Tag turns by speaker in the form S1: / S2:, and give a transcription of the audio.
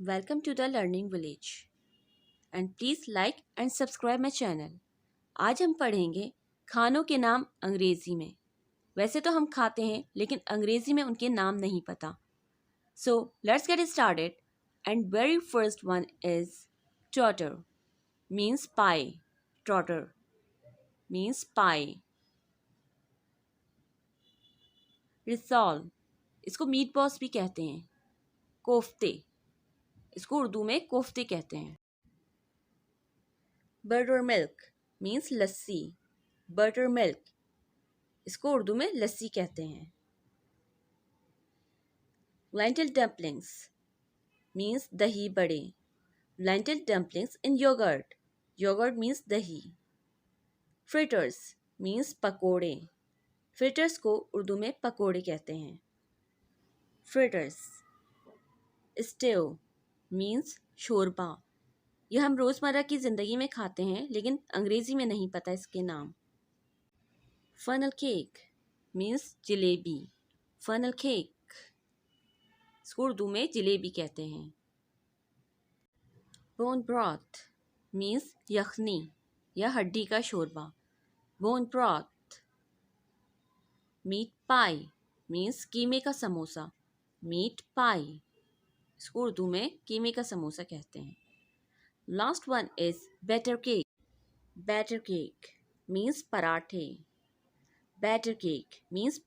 S1: Welcome to the Learning Village and please like and subscribe my channel. आज हम पढ़ेंगे खानों के नाम अंग्रेज़ी में. वैसे तो हम खाते हैं लेकिन अंग्रेज़ी में उनके नाम नहीं पता. So let's get started. And very first one is trotter, means pie. Trotter means pie. Risol, इसको मीट बॉल्स भी कहते हैं. कोफ्ते, इसको उर्दू में कोफ्ते कहते हैं. बटर मिल्क मीन्स लस्सी. बटर मिल्क, इसको उर्दू में लस्सी कहते हैं. लेंटिल डम्पलिंग्स मीन्स दही बड़े. Lentil dumplings in yoghurt. Yoghurt means दही. फ्रिटर्स मीन्स पकोड़े. फ्रिटर्स को उर्दू में पकोड़े कहते हैं. फ्रिटर्स. स्टेव मीन्स शोरबा. यह हम रोज़मर्रा की ज़िंदगी में खाते हैं लेकिन अंग्रेज़ी में नहीं पता इसके नाम. Funnel cake means jalebi. Funnel cake, इसको उर्दू में जलेबी कहते हैं. बोन ब्रॉथ मीन्स यखनी या हड्डी का शोरबा. Bone broth. Meat pie means कीमे का समोसा. मीट पाई, इसको उर्दू में कीमे का समोसा कहते हैं. Last one is batter cake. Batter cake means पराठे. Batter cake means